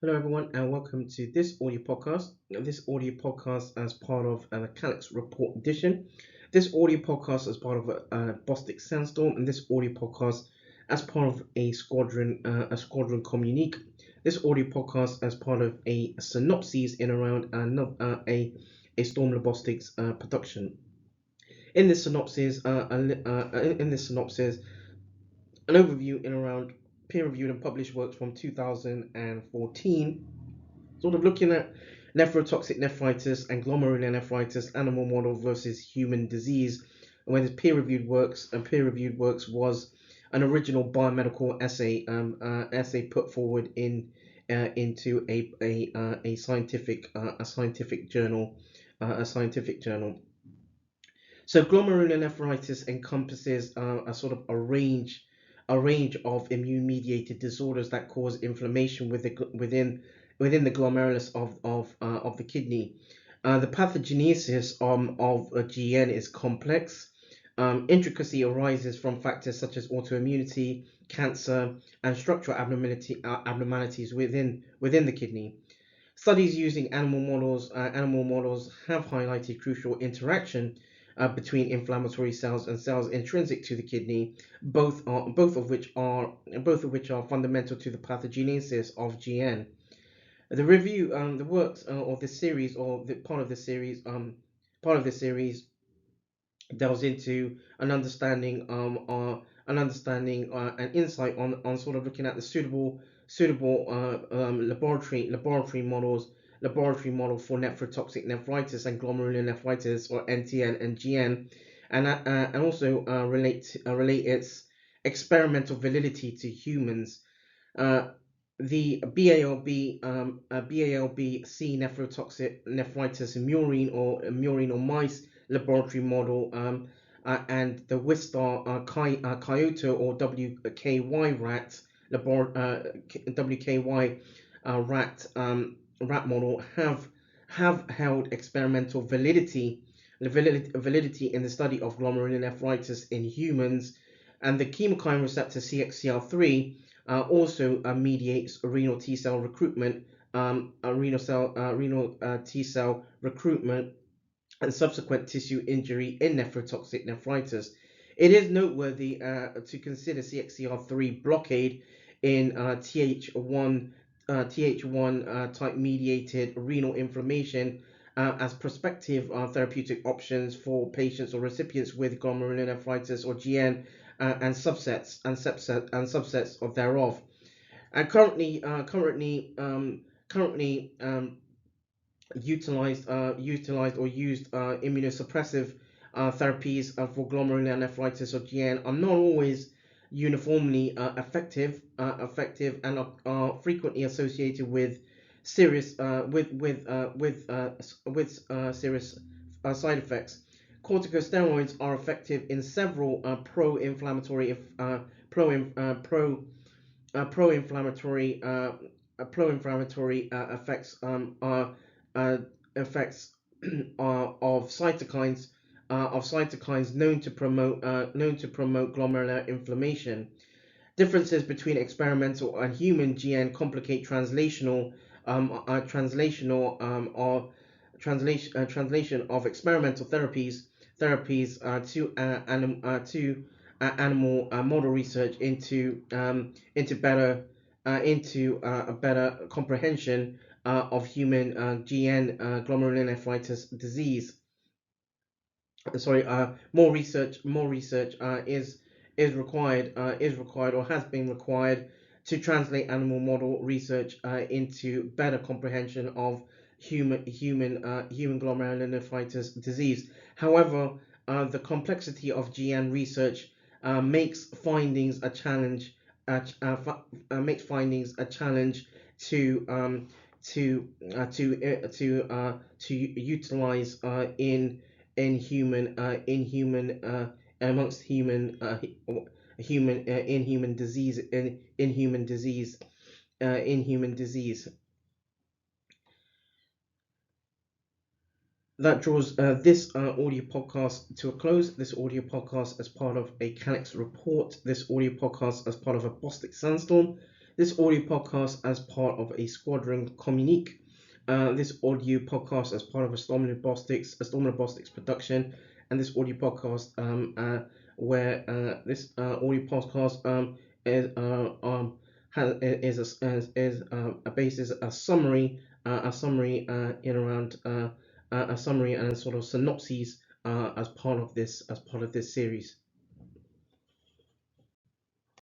Hello, everyone, and welcome to this audio podcast. This audio podcast as part of the Calyx Report Edition. This audio podcast as part of Bostix SandZtorm, and this audio podcast as part of a squadron communique. This audio podcast as part of a Synopsis in around a Storm Bostix production. In this synopsis, an overview in around peer-reviewed and published works from 2014, sort of looking at nephrotoxic nephritis and glomerulonephritis animal model versus human disease. And when peer-reviewed works was an original biomedical essay put forward into a scientific journal. So glomerulonephritis encompasses a sort of a range of immune-mediated disorders that cause inflammation within the glomerulus of the kidney. The pathogenesis of GN is complex. Intricacy arises from factors such as autoimmunity, cancer, and structural abnormalities within the kidney. Studies using animal models have highlighted crucial interaction between inflammatory cells and cells intrinsic to the kidney, both of which are fundamental to the pathogenesis of GN. The review, the works of this series, or the part of this series, delves into an understanding, and insight on sort of looking at the suitable laboratory model for nephrotoxic nephritis and glomerulonephritis, or NTN and GN, and also relate its experimental validity to humans. The BALB-C nephrotoxic nephritis murine or mice laboratory model, and the Wistar Kyoto or WKY rat model have held experimental validity in the study of glomerulonephritis in humans, and the chemokine receptor CXCR3 also mediates renal T cell recruitment, renal T cell recruitment, and subsequent tissue injury in nephrotoxic nephritis. It is noteworthy to consider CXCR3 blockade in Th1 type mediated renal inflammation as prospective therapeutic options for patients or recipients with glomerulonephritis or GN, and subsets of thereof. And currently utilized or used immunosuppressive therapies for glomerulonephritis or GN are not always uniformly effective and are frequently associated with serious serious side effects. Corticosteroids are effective in several pro-inflammatory effects effects of cytokines known to promote glomerular inflammation. Differences between experimental and human GN complicate translation of experimental therapies to animal model research into a better comprehension of human GN glomerulonephritis disease. Sorry, more research is required or has been required to translate animal model research into better comprehension of human glomerulonephritis disease. However, the complexity of GN research makes findings a challenge to utilize in human amongst human in human disease That draws this audio podcast to a close. This audio podcast as part of a Calyx report. This audio podcast as part of a Bostix SandZtorm. this audio podcast as part of a squadron communique. This audio podcast as part of a Bostix production, and this audio podcast where this audio podcast bases a summary in around a summary and sort of synopses as part of this series.